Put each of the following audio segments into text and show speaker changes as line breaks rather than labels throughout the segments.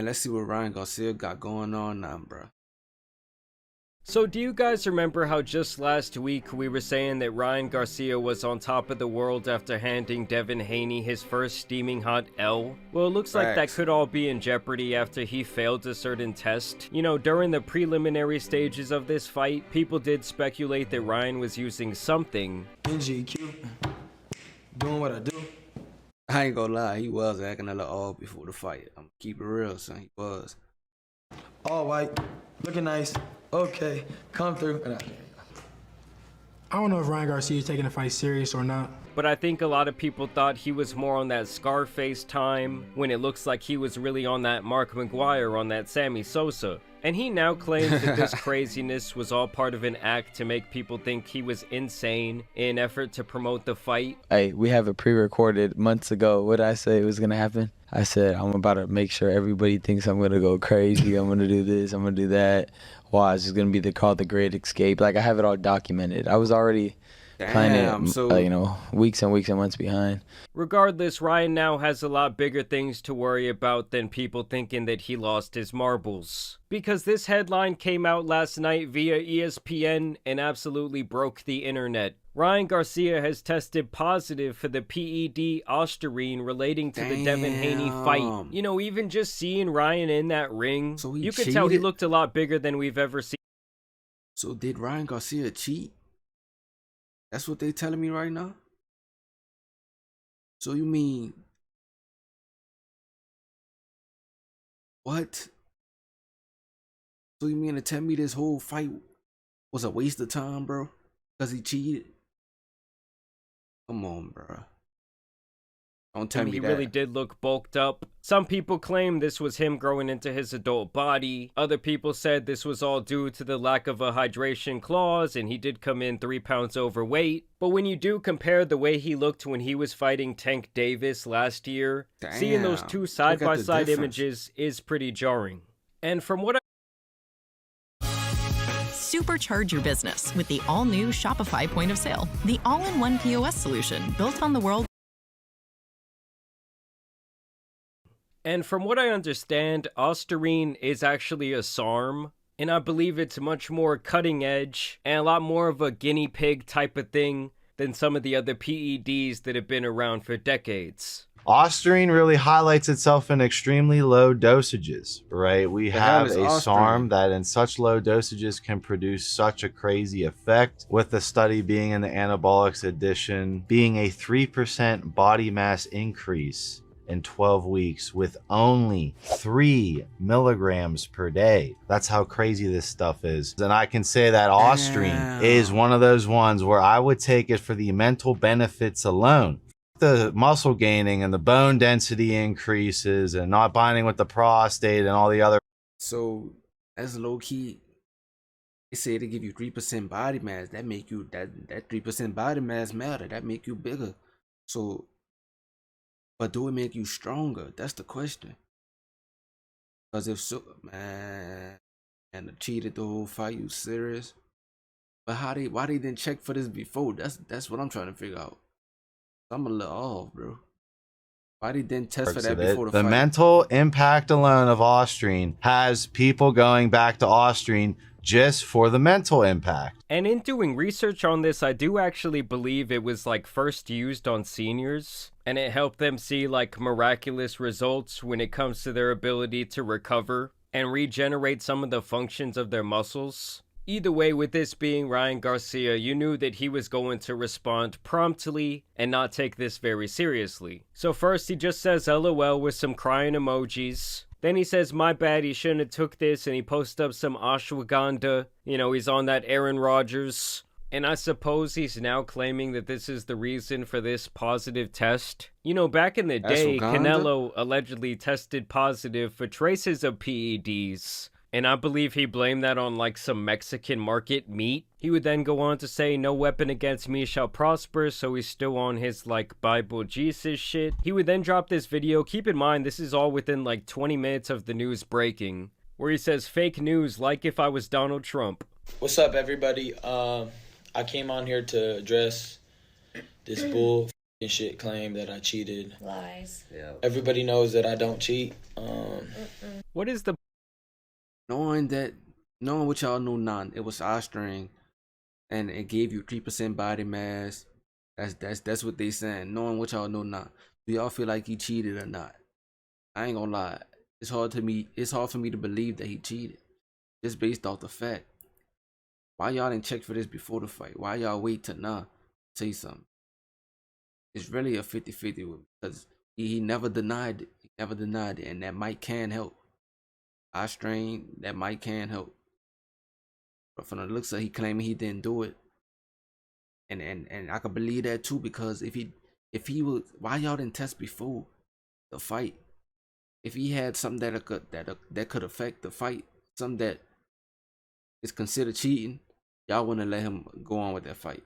And let's see what Ryan Garcia got going on now, bro.
So do you guys remember how just last week we were saying that Ryan Garcia was on top of the world after handing Devin Haney his first steaming hot L? Well, it looks like that
Facts.
could all be in jeopardy after he failed a certain test. You know, during the preliminary stages of this fight, people did speculate that Ryan was using something.
NGQ, doing what I do.
I ain't gonna lie, he was acting a little off before the fight. I'm keep it real, son. He was.
All white, looking nice. Okay, come through.
I don't know if Ryan Garcia is taking the fight serious or not.
But I think a lot of people thought he was more on that Scarface time, when it looks like he was really on that Mark McGuire on that Sammy Sosa. And he now claims that this craziness was all part of an act to make people think he was insane in an effort to promote the fight.
Hey, we have it pre-recorded months ago. What did I say was going to happen? I said, I'm about to make sure everybody thinks I'm going to go crazy. I'm going to do this. I'm going to do that. Why? It's going to be called The Great Escape. Like, I have it all documented. I was already planning it,
so
weeks and weeks and months behind.
Regardless, Ryan now has a lot bigger things to worry about than people thinking that he lost his marbles. Because this headline came out last night via ESPN and absolutely broke the internet. Ryan Garcia has tested positive for the PED Ostarine relating to the Devin Haney fight. You know, even just seeing Ryan in that ring,
So he
you could tell he
cheated?
looked a lot bigger than we've ever seen.
So did Ryan Garcia cheat? That's what they telling me right now? So you mean what? So you mean to tell me this whole fight was a waste of time, bro? Because he cheated? Come on, bro. Don't tell me
He
that.
really did look bulked up. Some people claim this was him growing into his adult body. Other people said this was all due to the lack of a hydration clause, and he did come in 3 pounds overweight. But when you do compare the way he looked when he was fighting Tank Davis last year, seeing those two side-by-side images is pretty jarring. And from what
Supercharge your business with the all-new Shopify point of sale, the all-in-one POS solution built on the world.
And from what I understand, Ostarine is actually a SARM, and I believe it's much more cutting edge and a lot more of a guinea pig type of thing than some of the other PEDs that have been around for decades.
Ostarine really highlights itself in extremely low dosages, right? We have a SARM that in such low dosages can produce such a crazy effect, with the study being in the anabolics edition being a 3% body mass increase in 12 weeks with only 3 milligrams per day. That's how crazy this stuff is. And I can say that Ostarine is one of those ones where I would take it for the mental benefits alone. The muscle gaining and the bone density increases and not binding with the prostate and all the other.
So that's low key. They say they give you 3% body mass. That make you that 3% body mass matter. That make you bigger. So, but do it make you stronger? That's the question. Because if so, man, and cheated the whole fight. You serious? But why they didn't check for this before? That's what I'm trying to figure out. I'm a little off, bro. Why they didn't test for that before the fight?
The mental impact alone of Ostarine has people going back to Ostarine just for the mental impact.
And in doing research on this, I do actually believe it was like first used on seniors, and it helped them see like miraculous results when it comes to their ability to recover and regenerate some of the functions of their muscles. Either way, with this being Ryan Garcia, you knew that he was going to respond promptly and not take this very seriously. So first he just says LOL with some crying emojis. Then he says, my bad, he shouldn't have took this, and he posts up some ashwagandha. You know, he's on that Aaron Rodgers. And I suppose he's now claiming that this is the reason for this positive test. You know, back in the day, Canelo allegedly tested positive for traces of PEDs. And I believe he blamed that on like some Mexican market meat. He would then go on to say, no weapon against me shall prosper, so he's still on his like Bible Jesus shit. He would then drop this video. Keep in mind, this is all within like 20 minutes of the news breaking, where he says, fake news like if I was Donald Trump.
What's up, everybody? I came on here to address this bull
and shit claim that I cheated.
Lies.
Yeah.
Everybody knows that I don't cheat.
What is the
Knowing what y'all knew, none. It was eye string, and it gave you 3% body mass. That's what they saying. Knowing what y'all know, not. Do y'all feel like he cheated or not? I ain't gonna lie. It's hard for me to believe that he cheated, just based off the fact. Why y'all didn't check for this before the fight? Why y'all wait to say something? It's really a 50-50 with me, because he never denied it. He never denied it, and that might can help. Eye strain, that might can help. But from the looks of, he claiming he didn't do it, and I could believe that too, because if he was, why y'all didn't test before the fight? If he had something that could affect the fight, something that is considered cheating, y'all wouldn't let him go on with that fight.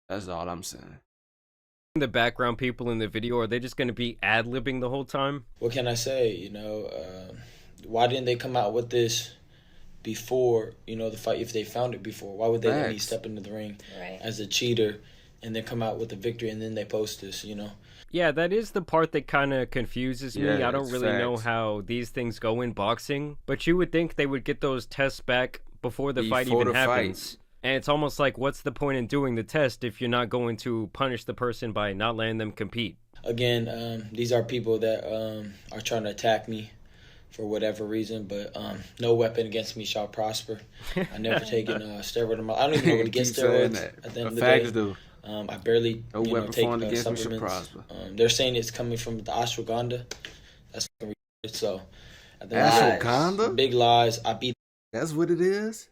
That's all I'm saying.
the background people in the video? Are they just going to be ad-libbing the whole time?
What can I say? Why didn't they come out with this before, the fight? If they found it before, why would they let me step into the ring as a cheater and then come out with a victory and then they post this,
Yeah, that is the part that kind of confuses me.
Yeah,
I don't really know how these things go in boxing, but you would think they would get those tests back before the fight even happens. And it's almost like, what's the point in doing the test if you're not going to punish the person by not letting them compete?
Again, these are people that are trying to attack me for whatever reason, but no weapon against me shall prosper. I never taken a steroid in my life. I don't even know what to get steroids at the end of the day. I barely take supplements. They're saying it's coming from the ashwagandha. That's so.
Ashwagandha?
Big lies. I beat.
That's what it is,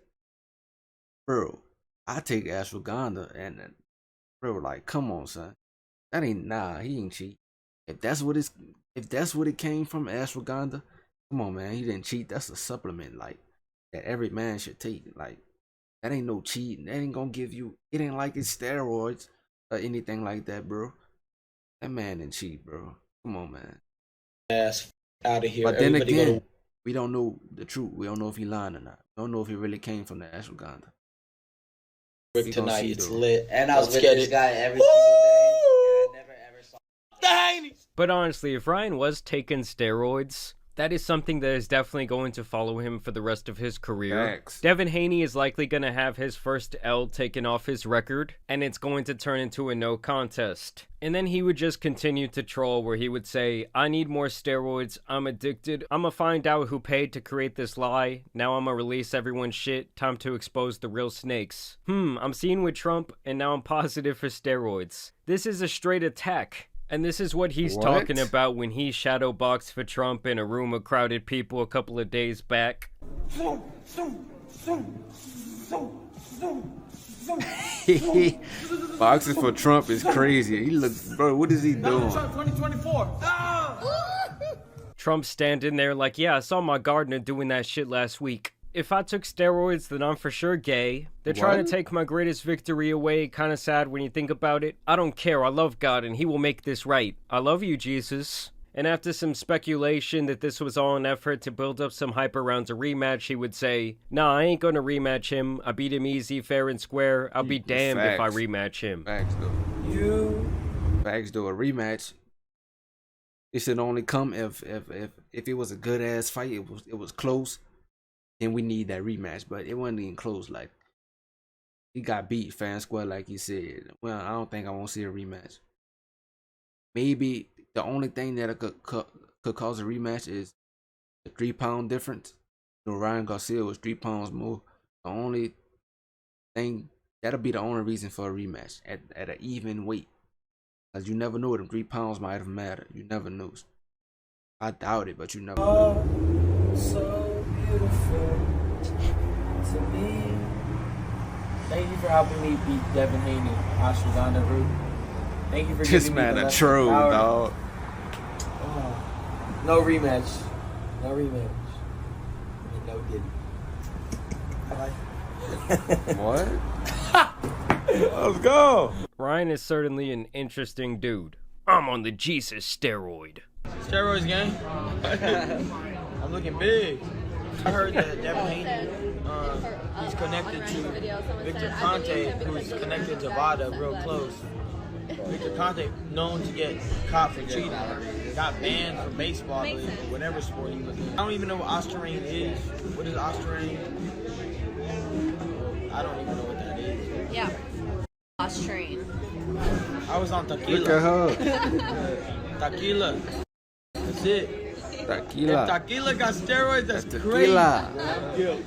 bro. I take ashwagandha, and bro, like, come on, son. That ain't he ain't cheat. If that's what it came from, ashwagandha, come on, man. He didn't cheat. That's a supplement, like, that every man should take. Like, that ain't no cheating. That ain't gonna give you. It ain't like it's steroids or anything like that, bro. That man didn't cheat, bro. Come on, man.
Ass out of here.
But then again, we don't know the truth. We don't know if he lying or not. We don't know if he really came from the ashwagandha.
Tonight it's lit,
and I was with this guy every single day, and I never ever saw
the Heinies.
But honestly, if Ryan was taking steroids, that is something that is definitely going to follow him for the rest of his career.
Facts.
Devin Haney is likely going to have his first L taken off his record, and it's going to turn into a no contest. And then he would just continue to troll, where he would say, I need more steroids, I'm addicted, I'ma find out who paid to create this lie, now I'ma release everyone's shit, time to expose the real snakes. I'm seen with Trump, and now I'm positive for steroids. This is a straight attack. And this is what he's talking about when he shadowboxed for Trump in a room of crowded people a couple of days back.
Boxing for Trump is crazy. He looks, bro, what is he doing?
Trump 2024.
Trump standing there like, yeah, I saw my gardener doing that shit last week. If I took steroids, then I'm for sure gay. They're trying to take my greatest victory away. Kind of sad when you think about it. I don't care. I love God, and he will make this right. I love you, Jesus. And after some speculation that this was all an effort to build up some hype around a rematch, he would say, nah, I ain't gonna rematch him. I beat him easy, fair and square. I'll be damned if I rematch him.
Facts, though. A rematch, it should only come if it was a good-ass fight. It was close. And we need that rematch, but it wasn't even close. Like, he got beat fair and square, like he said. Well, I don't think I won't see a rematch. Maybe the only thing that could cause a rematch is the 3-pound difference. Ryan Garcia was 3 pounds more. The only thing, that'll be the only reason for a rematch at an even weight. Because you never know, them 3 pounds might have mattered. You never know. I doubt it, but you never know.
so beautiful to me. Thank you for helping me beat Devin Haney, ashwagandha root. Thank you for
this
giving
man
me the
a troll, dog.
No rematch. No rematch. No diddy.
What? Let's go.
Ryan is certainly an interesting dude. I'm on the Jesus steroid.
Steroids, gang. I'm looking big. I heard that Devin Haney, he's connected to Victor Conte, who's connected to Vada real close. Victor Conte, known to get caught for cheating, got banned from baseball, I believe, or whatever sport he was in. I don't even know what Australian is. What is Australian? I don't even know what that is.
Yeah. Australian.
I was on tequila.
Look at her.
Tequila. That's it.
Tequila.
If tequila got steroids, that's
Tequila.
crazy.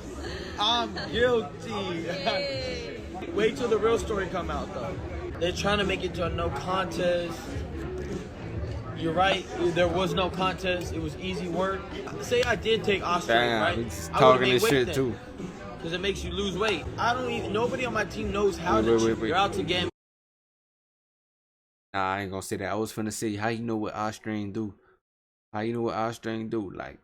I'm guilty. Wait till the real story come out, though. They're trying to make it to a no contest. You're right. There was no contest. It was easy work. Say I did take Australian, right?
He's talking this shit too.
Because it makes you lose weight. I don't even. Nobody on my team knows how to cheat. You're out to get.
Nah, I ain't gonna say that. I was finna say, how you know what Australian do? How you know what Australian do? Like,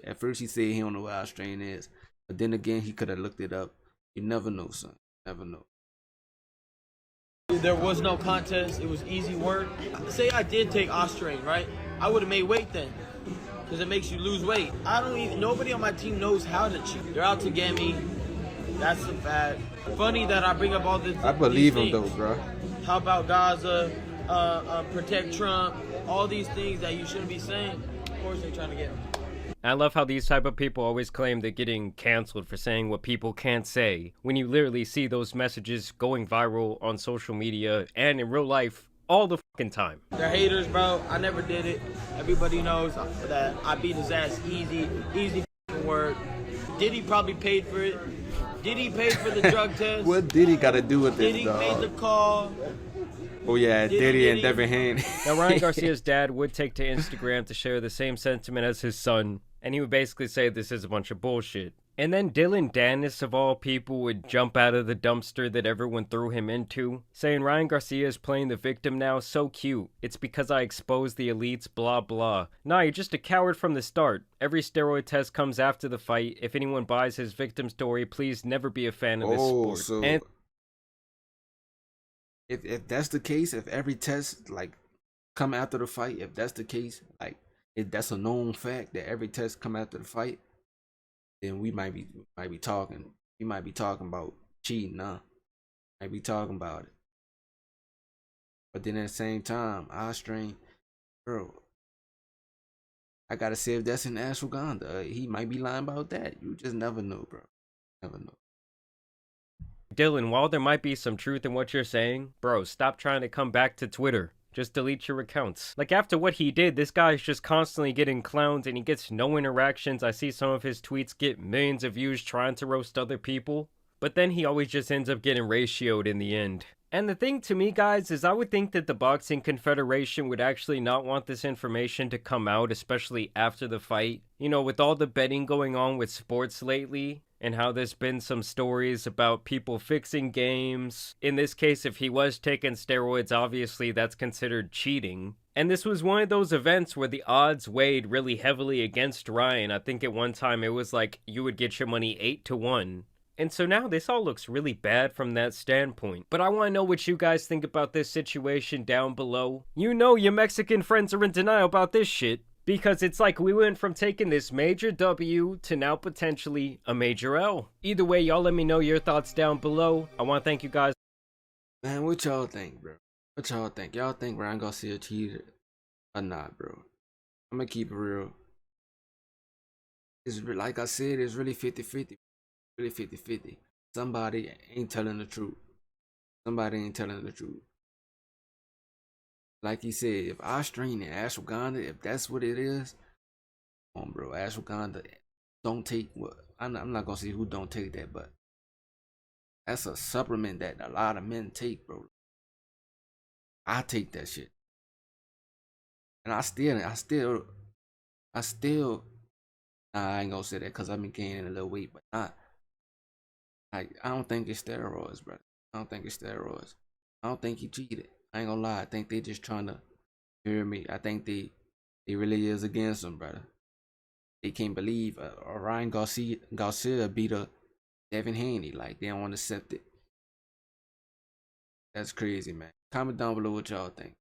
at first he said he don't know what Australian is, but then again he could have looked it up. You never know, son. Never know.
There was no contest. It was easy work. Say I did take Australian, right? I would have made weight then, because it makes you lose weight. I don't even. Nobody on my team knows how to cheat. They're out to get me. That's the fact. Funny that I bring up all this.
I believe him though, bro.
How about Gaza? Protect Trump. All these things that you shouldn't be saying. Of course they're trying to get me.
I love how these type of people always claim they're getting canceled for saying what people can't say, when you literally see those messages going viral on social media and in real life all the fucking time.
They're haters, bro. I never did it. Everybody knows that I beat his ass easy work. Diddy probably paid for it. Diddy paid for the drug test.
What Diddy got to do with this,
Diddy
dog?
made the call.
Oh yeah, Diddy and Devin Haney.
Now Ryan Garcia's dad would take to Instagram to share the same sentiment as his son, and he would basically say this is a bunch of bullshit. And then Dylan Dennis, of all people, would jump out of the dumpster that everyone threw him into, saying Ryan Garcia is playing the victim now, so cute. It's because I exposed the elites, blah blah. Nah, you're just a coward from the start. Every steroid test comes after the fight. If anyone buys his victim story, please never be a fan of this sport.
So
and
if that's the case, if every test like come after the fight, if that's the case, like if that's a known fact that every test come after the fight, then we might be talking. We might be talking about cheating, huh? Might be talking about it. But then at the same time, Australian, bro, I gotta say if that's in ashwagandha, he might be lying about that. You just never know, bro. Never know.
Dylan, while there might be some truth in what you're saying, bro, stop trying to come back to Twitter. Just delete your accounts. Like, after what he did, this guy's just constantly getting clowned and he gets no interactions. I see some of his tweets get millions of views trying to roast other people, but then he always just ends up getting ratioed in the end. And the thing to me, guys, is I would think that the Boxing Confederation would actually not want this information to come out, especially after the fight. You know, with all the betting going on with sports lately, and how there's been some stories about people fixing games. In this case, if he was taking steroids, obviously that's considered cheating. And this was one of those events where the odds weighed really heavily against Ryan. I think at one time it was like you would get your money 8-1. And so now this all looks really bad from that standpoint. But I want to know what you guys think about this situation down below. You know your Mexican friends are in denial about this shit. Because it's like we went from taking this major W to now potentially a major L. Either way, y'all let me know your thoughts down below. I want to thank you guys.
Man, what y'all think, bro? What y'all think? Y'all think Ryan Garcia cheated or not, bro? I'm gonna keep it real. It's like I said, it's really 50-50. Really 50-50. Somebody ain't telling the truth. Somebody ain't telling the truth. Like he said, if Australian and ashwagandha, if that's what it is, come on, bro. Ashwagandha, don't take what I'm not gonna say who don't take that, but that's a supplement that a lot of men take, bro. I take that shit, and I still, nah, I ain't gonna say that because I've been gaining a little weight, but not like I don't think it's steroids, bro. I don't think it's steroids. I don't think he cheated. I ain't gonna lie. I think they just trying to hear me. I think they really is against him, brother. They can't believe Ryan Garcia beat a Devin Haney. Like, they don't want to accept it. That's crazy, man. Comment down below what y'all think.